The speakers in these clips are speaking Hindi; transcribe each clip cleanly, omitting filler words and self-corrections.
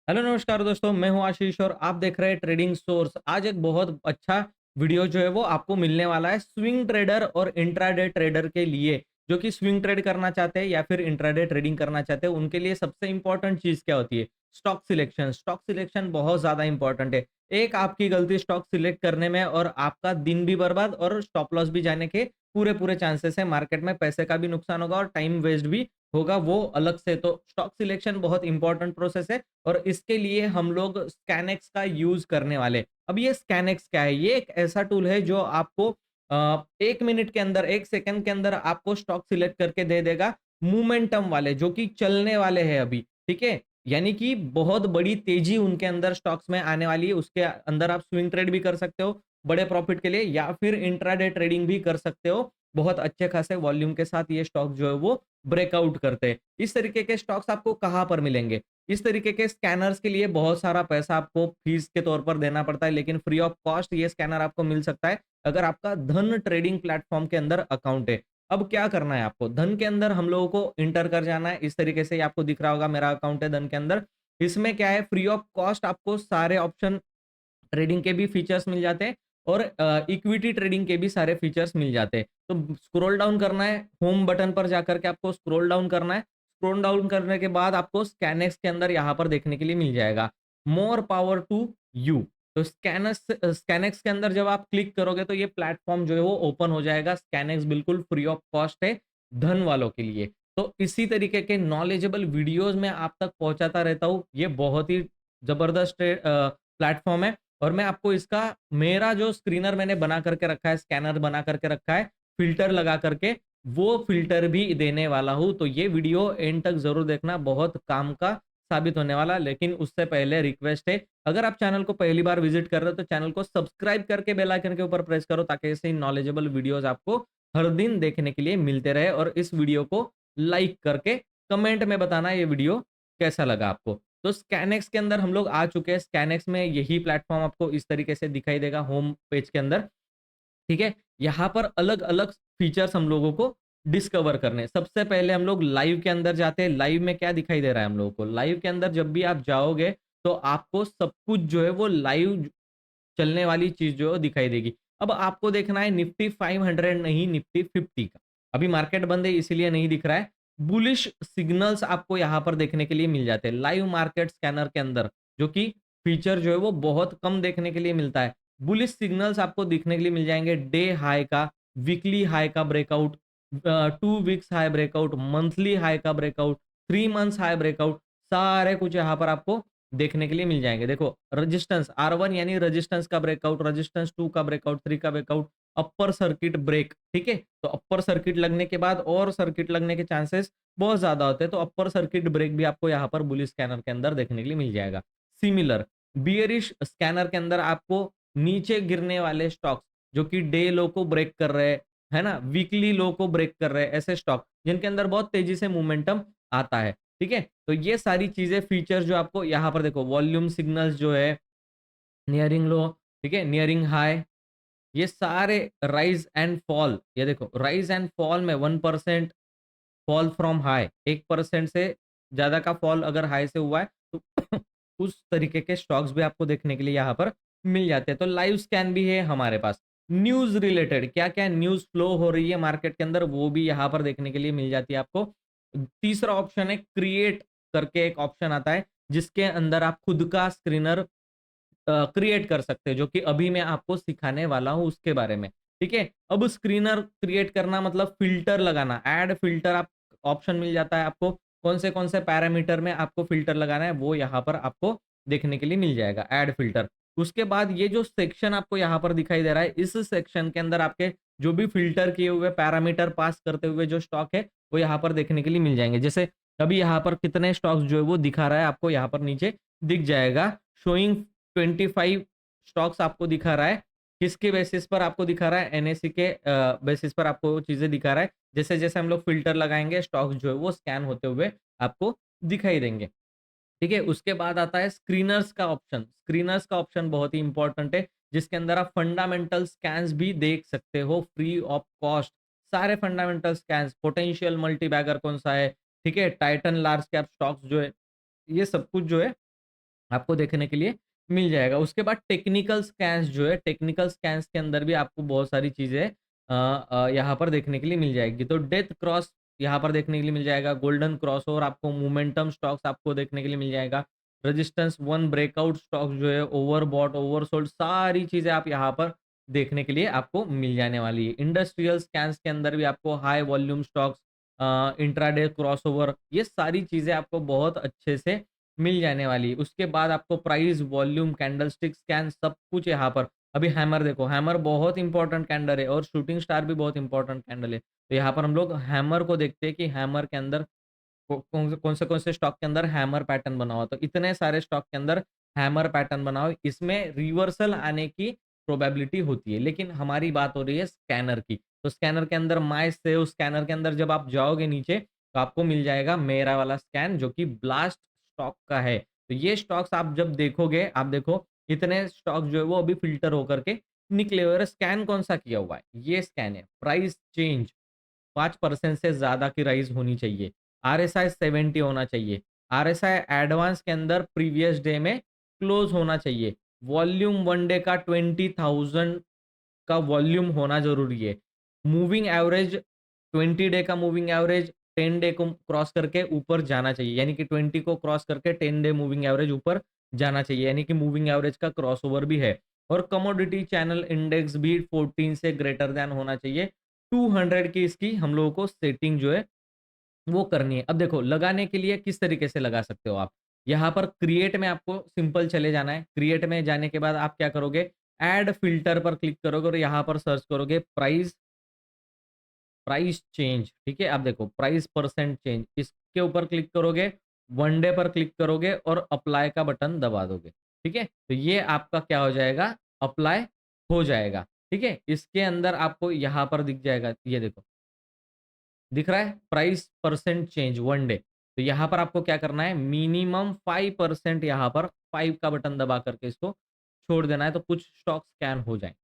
हेलो नमस्कार दोस्तों, मैं हूं आशीष और आप देख रहे हैं ट्रेडिंग सोर्स। आज एक बहुत अच्छा वीडियो जो है वो आपको मिलने वाला है स्विंग ट्रेडर और इंट्राडे ट्रेडर के लिए। जो कि स्विंग ट्रेड करना चाहते हैं या फिर इंट्राडे ट्रेडिंग करना चाहते हैं, उनके लिए सबसे इंपॉर्टेंट चीज क्या होती है? Stock selection. स्टॉक सिलेक्शन बहुत ज्यादा इंपॉर्टेंट है। एक आपकी गलती स्टॉक सिलेक्ट करने में और आपका दिन भी बर्बाद और स्टॉप लॉस भी जाने के पूरे पूरे चांसेस है। मार्केट में पैसे का भी नुकसान होगा और टाइम वेस्ट भी होगा, वो अलग से। तो स्टॉक सिलेक्शन बहुत इंपॉर्टेंट प्रोसेस है और इसके लिए हम लोग स्कैनेक्स का यूज करने वाले। अब ये स्कैनेक्स क्या है? ये एक ऐसा टूल है जो आपको 1 मिनट के अंदर, 1 सेकंड के अंदर आपको स्टॉक सिलेक्ट करके दे देगा। मोमेंटम वाले जो कि चलने वाले हैं अभी, ठीक है, यानी कि बहुत बड़ी तेजी उनके अंदर स्टॉक्स में आने वाली है। उसके अंदर आप स्विंग ट्रेड भी कर सकते हो बड़े प्रॉफिट के लिए, या फिर इंट्राडे ट्रेडिंग भी कर सकते हो। बहुत अच्छे खासे वॉल्यूम के साथ ये स्टॉक जो है वो ब्रेकआउट करते हैं। इस तरीके के स्टॉक्स आपको कहाँ पर मिलेंगे? इस तरीके के स्कैनर्स के लिए बहुत सारा पैसा आपको फीस के तौर पर देना पड़ता है, लेकिन फ्री ऑफ कॉस्ट ये स्कैनर आपको मिल सकता है अगर आपका धन ट्रेडिंग प्लेटफॉर्म के अंदर अकाउंट है। अब क्या करना है आपको? धन के अंदर हम लोगों को इंटर कर जाना है। इस तरीके से ये आपको दिख रहा होगा, मेरा अकाउंट है धन के अंदर। इसमें क्या है, फ्री ऑफ कॉस्ट आपको सारे ऑप्शन ट्रेडिंग के भी फीचर्स मिल जाते हैं और इक्विटी ट्रेडिंग के भी सारे फीचर्स मिल जाते हैं। तो स्क्रॉल डाउन करना है, होम बटन पर जाकर के आपको स्क्रॉल डाउन करना है। स्क्रॉल डाउन करने के बाद आपको स्कैनेक्स के अंदर यहाँ पर देखने के लिए मिल जाएगा मोर पावर टू यू। तो स्कैनेक्स के अंदर जब आप क्लिक करोगे तो ये प्लेटफॉर्म जो है वो ओपन हो जाएगा। स्कैनेक्स बिल्कुल फ्री ऑफ कॉस्ट है धन वालों के लिए। तो इसी तरीके के नॉलेजेबल वीडियोस मैं आप तक पहुंचाता रहता हूँ। ये बहुत ही जबरदस्त प्लेटफॉर्म है और मैं आपको इसका, मेरा जो स्क्रीनर मैंने बना करके रखा है, स्कैनर बना करके रखा है फिल्टर लगा करके, वो फिल्टर भी देने वाला हूं। तो ये वीडियो एंड तक जरूर देखना, बहुत काम का साबित होने वाला। लेकिन उससे पहले रिक्वेस्ट है, अगर आप चैनल को पहली बार विजिट कर रहे हो तो चैनल को सब्सक्राइब करके बेल आइकन के ऊपर प्रेस करो, ताकि ऐसे नॉलेजेबल वीडियोस आपको हर दिन देखने के लिए मिलते रहे। और इस वीडियो को लाइक करके कमेंट में बताना ये वीडियो कैसा लगा आपको। तो स्कैनेक्स के अंदर हम लोग आ चुके हैं। स्कैनेक्स में यही प्लेटफॉर्म आपको इस तरीके से दिखाई देगा होम पेज के अंदर, ठीक है। यहाँ पर अलग-अलग फीचर्स हम लोगों को डिस्कवर करने हैं। सबसे पहले हम लोग लाइव के अंदर जाते हैं। लाइव में क्या दिखाई दे रहा है हम लोगों को? लाइव के अंदर जब भी आप जाओगे तो आपको सब कुछ जो है वो लाइव चलने वाली चीज जो है वो दिखाई देगी। अब आपको देखना है निफ्टी 500, नहीं निफ्टी 50 का। अभी मार्केट बंद है इसीलिए नहीं दिख रहा है। बुलिश सिग्नल्स आपको यहाँ पर देखने के लिए मिल जाते हैं लाइव मार्केट स्कैनर के अंदर, जो कि फीचर जो है वो बहुत कम देखने के लिए मिलता है। बुलिश सिग्नल्स आपको दिखने के लिए मिल जाएंगे डे हाई का, वीकली हाई का breakout, 2 weeks high breakout, monthly high का ब्रेकआउट, 3 मंथ्स हाई ब्रेकआउट, सारे कुछ यहाँ पर आपको देखने के लिए मिल जाएंगे। देखो, रजिस्टेंस R1 यानी रजिस्टेंस का ब्रेकआउट, रजिस्टेंस 2 का ब्रेकआउट, 3 का ब्रेकआउट, अपर सर्किट ब्रेक, ठीक है। तो अपर सर्किट लगने के बाद और सर्किट लगने के चांसेस बहुत ज्यादा होते हैं। तो अपर सर्किट ब्रेक भी आपको यहाँ पर बुलिश स्कैनर के अंदर देखने के लिए मिल जाएगा। सिमिलर बियरिश स्कैनर के अंदर आपको नीचे गिरने वाले स्टॉक्स जो कि डे लो को ब्रेक कर रहे हैं, है ना, वीकली लो को ब्रेक कर रहे हैं, ऐसे स्टॉक जिनके अंदर बहुत तेजी से मोमेंटम आता है, ठीक है। तो ये सारी चीजें फीचर जो आपको यहाँ पर देखो, वॉल्यूम सिग्नल्स जो है, नियरिंग लो, ठीक है, नियरिंग हाई, ये सारे राइज एंड फॉल। ये देखो, राइज एंड फॉल में 1% फॉल फ्रॉम हाई, 1% से ज्यादा का फॉल अगर हाई से हुआ है तो उस तरीके के स्टॉक्स भी आपको देखने के लिए यहाँ पर मिल जाते हैं। तो लाइव स्कैन भी है हमारे पास। न्यूज रिलेटेड क्या क्या न्यूज फ्लो हो रही है मार्केट के अंदर, वो भी यहाँ पर देखने के लिए मिल जाती है आपको। तीसरा ऑप्शन है क्रिएट करके, एक ऑप्शन आता है जिसके अंदर आप खुद का स्क्रीनर क्रिएट कर सकते हैं, जो कि अभी मैं आपको सिखाने वाला हूँ उसके बारे में, ठीक है। अब स्क्रीनर क्रिएट करना मतलब फिल्टर लगाना, ऐड फिल्टर आप ऑप्शन मिल जाता है आपको। कौन से पैरामीटर में आपको फिल्टर लगाना है वो यहाँ पर आपको देखने के लिए मिल जाएगा, ऐड फिल्टर। उसके बाद ये जो सेक्शन आपको यहाँ पर दिखाई दे रहा है, इस सेक्शन के अंदर आपके जो भी फिल्टर किए हुए पैरामीटर पास करते हुए जो स्टॉक है वो यहाँ पर देखने के लिए मिल जाएंगे। जैसे अभी यहाँ पर कितने स्टॉक्स जो है वो दिखा रहा है आपको, यहाँ पर नीचे दिख जाएगा। शोइंग 25 स्टॉक्स आपको दिखा रहा है। किसके बेसिस पर आपको दिखा रहा है? एनएससी के बेसिस पर आपको वो चीजें दिखा रहा है। जैसे जैसे हम लोग फिल्टर लगाएंगे स्टॉक्स जो है वो स्कैन होते हुए आपको दिखाई देंगे, ठीक है। उसके बाद आता है स्क्रीनर्स का ऑप्शन। स्क्रीनर्स का ऑप्शन बहुत ही इंपॉर्टेंट है, जिसके अंदर आप फंडामेंटल स्कैन्स भी देख सकते हो फ्री ऑफ कॉस्ट। सारे फंडामेंटल स्कैन्स, पोटेंशियल मल्टीबैगर कौन सा है, ठीक है, टाइटन लार्ज कैप स्टॉक्स जो है, ये सब कुछ जो है आपको देखने के लिए मिल जाएगा। उसके बाद टेक्निकल स्कैन्स जो है, टेक्निकल स्कैन्स के अंदर भी आपको बहुत सारी चीज़ें यहाँ पर देखने के लिए मिल जाएगी। तो डेथ क्रॉस यहाँ पर देखने के लिए मिल जाएगा, गोल्डन क्रॉसओवर आपको, मोमेंटम स्टॉक्स आपको देखने के लिए मिल जाएगा, रेजिस्टेंस 1 ब्रेकआउट स्टॉक जो है, ओवरबॉट, ओवरसोल्ड, सारी चीज़ें आप यहाँ पर देखने के लिए आपको मिल जाने वाली है। इंडस्ट्रियल स्कैन्स के अंदर भी आपको high volume stocks, intraday crossover, ये सारी चीज़ें आपको बहुत अच्छे से मिल जाने वाली है। उसके बाद आपको प्राइस, वॉल्यूम, कैंडलस्टिक स्कैन, सब कुछ यहाँ पर। अभी हैमर देखो, हैमर बहुत इंपॉर्टेंट कैंडल है और शूटिंग स्टार भी बहुत इंपॉर्टेंट कैंडल है। तो यहाँ पर हम लोग हैमर को देखते हैं कि हैमर के अंदर कौन से स्टॉक के अंदर हैमर पैटर्न बना हुआ। तो इतने सारे स्टॉक के अंदर हैमर पैटर्न बना हुआ, इसमें रिवर्सल आने की प्रोबेबिलिटी होती है। लेकिन हमारी बात हो रही है स्कैनर की। तो स्कैनर के अंदर माय सेव स्कैनर के अंदर जब आप जाओगे नीचे, तो आपको मिल जाएगा मेरा वाला स्कैन, जो कि ब्लास्ट स्टॉक का है। तो ये स्टॉक्स आप जब देखोगे, आप देखो इतने स्टॉक जो है वो अभी फिल्टर होकर के निकले हुए हैं। स्कैन कौन सा किया हुआ है? ये स्कैन है। प्राइस चेंज 5% से ज़्यादा की राइज़ होनी चाहिए। आरएसआई 70 होना चाहिए। आरएसआई एडवांस के अंदर प्रीवियस डे में क्लोज़ होना चाहिए। वॉल्यूम 1 डे का 20,000 का वॉल्यूम होना ज़रूरी है। मूविंग एवरेज 20 डे का मूविंग एवरेज 10 डे को क्रॉस करके ऊपर जाना चाहिए। यानी कि 20 को क्रॉस करके 10 डे मूविंग एवरेज ऊपर जाना चाहिए। यानी कि मूविंग एवरेज का क्रॉसओवर भी है। और कमोडिटी चैनल इंडेक्स भी 14 से ग्रेटर दैन होना चाहिए। 200 की इसकी हम लोगों को सेटिंग जो है वो करनी है। अब देखो लगाने के लिए किस तरीके से लगा सकते हो आप। यहाँ पर क्रिएट में आपको सिंपल चले जाना है। क्रिएट में जाने के बाद आप क्या करोगे, ऐड फ़िल्टर पर क्लिक करोगे और यहाँ पर सर्च करोगे प्राइस प्राइस चेंज, ठीक है? आप देखो प्राइस परसेंट चेंज, इसके ऊपर क्लिक करोगे, 1 डे पर क्लिक करोगे और अप्लाई का बटन दबा दोगे, ठीक है? तो ये आपका क्या हो जाएगा, अप्लाई हो जाएगा, ठीक है? इसके अंदर आपको यहाँ पर दिख जाएगा, ये देखो, दिख रहा है? Price percent change 1 day. तो यहाँ पर आपको क्या करना है, मिनिमम 5% यहाँ पर 5 का बटन दबा करके इसको छोड़ देना है, तो कुछ स्टॉक स्कैन हो जाएँ।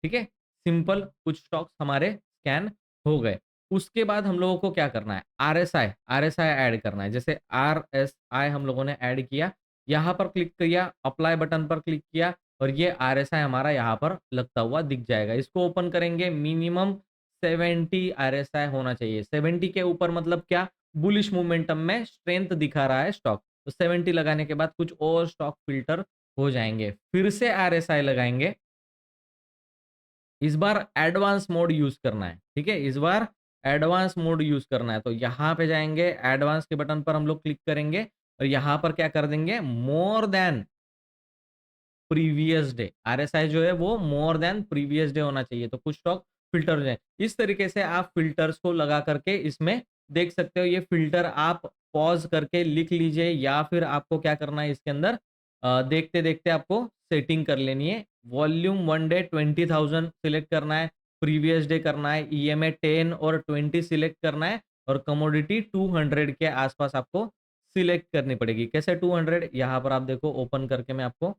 ठीक है? सिंपल कुछ स्टॉक्स हमारे स्कैन हो गए। उसके बाद हम लोगों को क्या करना है? आरएसआई आरएसआई ऐड करना है। जैसे आरएसआई हम लोगों ने ऐड किया, यहाँ पर क्लिक किया, अप्लाई बटन पर क्लिक किया और ये आरएसआई हमारा यहाँ पर लगता हुआ दिख जाएगा। इसको ओपन करेंगे, मिनिमम 70 आरएसआई होना चाहिए। 70 के ऊपर मतलब क्या? बुलिश मोमेंटम में स्ट्रेंथ दिखा रहा है स्टॉक। तो 70 लगाने के बाद कुछ और स्टॉक फ़िल्टर हो जाएँगे। फिर से आरएसआई लगाएँगे, इस बार एडवांस मोड यूज़ करना है, ठीक है? इस बार एडवांस मोड यूज़ करना है, तो यहाँ पे जाएँगे, एडवांस के बटन पर हम लोग क्लिक करेंगे और यहाँ पर क्या कर देंगे, more than previous day. RSI जो है वो मोर दैन प्रीवियस डे होना चाहिए, तो कुछ स्टॉक फ़िल्टर हो जाए। इस तरीके से आप फ़िल्टर्स को लगा करके इसमें देख सकते हो। ये फ़िल्टर आप पॉज़ करके लिख लीजिए या फिर आपको क्या करना है इसके अंदर, देखते-देखते आपको सेटिंग कर लेनी है। वॉल्यूम 1 डे 20,000 सिलेक्ट करना है, प्रीवियस डे करना है, ईएमए 10 और 20 सिलेक्ट करना है और कमोडिटी 200 के आसपास आपको सिलेक्ट करनी पड़ेगी। कैसे 200? यहाँ पर आप देखो, ओपन करके मैं आपको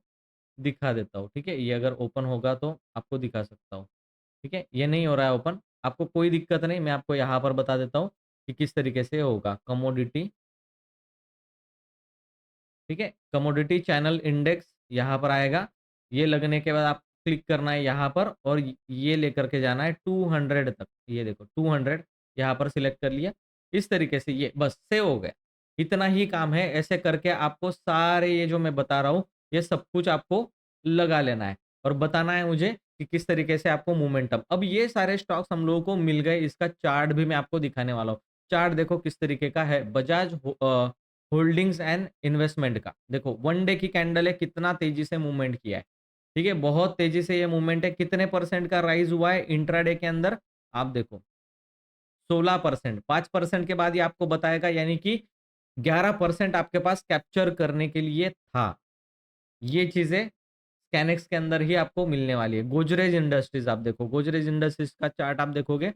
दिखा देता हूँ, ठीक है? ये अगर ओपन होगा तो आपको दिखा सकता हूँ, ठीक है? ये नहीं हो रहा है ओपन, आपको कोई दिक्कत नहीं, मैं आपको यहाँ पर बता देता हूँ कि किस तरीके से होगा। कमोडिटी, ठीक है? कमोडिटी चैनल इंडेक्स यहाँ पर आएगा, ये लगने के बाद आप क्लिक करना है यहाँ पर और ये लेकर के जाना है 200 तक। ये देखो 200 यहाँ पर सिलेक्ट कर लिया। इस तरीके से ये बस सेव हो गया। इतना ही काम है, ऐसे करके आपको सारे ये जो मैं बता रहा हूँ, ये सब कुछ आपको लगा लेना है और बताना है मुझे कि किस तरीके से आपको मोमेंटम। अब ये सारे स्टॉक्स हम लोगों को मिल गए, इसका चार्ट भी मैं आपको दिखाने वाला हूँ। चार्ट देखो किस तरीके का है, होल्डिंग्स एंड इन्वेस्टमेंट का। देखो 1 डे की कैंडल है, कितना तेजी से मूवमेंट किया है, ठीक है? बहुत तेजी से ये मूवमेंट है। कितने परसेंट का राइज़ हुआ है इंट्राडे के अंदर? आप देखो 16%, 5% के बाद ये आपको बताएगा, यानी कि 11% आपके पास कैप्चर करने के लिए था। ये चीज़ें स्कैनेक्स के अंदर ही आपको मिलने वाली है। गोदरेज इंडस्ट्रीज़ आप देखो, गोदरेज इंडस्ट्रीज़ का चार्ट आप देखोगे,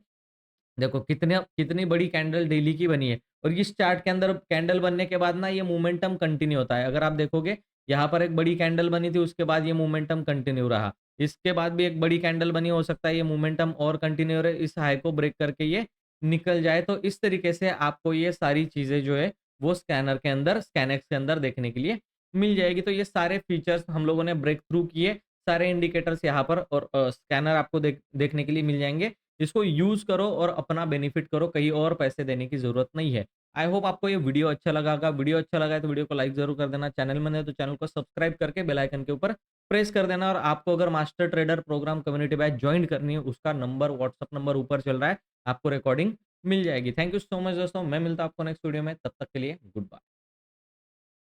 देखो कितने कितनी बड़ी कैंडल डेली की बनी है और इस चार्ट के अंदर कैंडल बनने के बाद ना ये मोमेंटम कंटिन्यू होता है। अगर आप देखोगे, यहाँ पर एक बड़ी कैंडल बनी थी, उसके बाद ये मोमेंटम कंटिन्यू रहा। इसके बाद भी एक बड़ी कैंडल बनी, हो सकता है ये मोमेंटम और कंटिन्यू रहे, इस हाई को ब्रेक करके ये निकल जाए। तो इस तरीके से आपको ये सारी चीज़ें जो है वो स्कैनर के अंदर, स्कैनेक्स के अंदर देखने के लिए मिल जाएगी। तो ये सारे फीचर्स हम लोगों ने ब्रेक थ्रू किए, सारे इंडिकेटर्स यहाँ पर और स्कैनर आपको देखने के लिए मिल जाएँगे। इसको यूज़ करो और अपना बेनिफिट करो, कहीं और पैसे देने की ज़रूरत नहीं है। आई होप आपको ये वीडियो अच्छा लगा होगा। वीडियो अच्छा लगा है तो वीडियो को लाइक ज़रूर कर देना। चैनल में नए हो तो चैनल को सब्सक्राइब करके बेल आइकन के ऊपर प्रेस कर देना और आपको अगर master trader programme community batch join करनी है, उसका नंबर व्हाट्सएप नंबर ऊपर चल रहा है, आपको रिकॉर्डिंग मिल जाएगी। थैंक यू सो मच दोस्तों, मैं मिलता हूँ आपको नेक्स्ट वीडियो में, तब तक के लिए गुड बाय।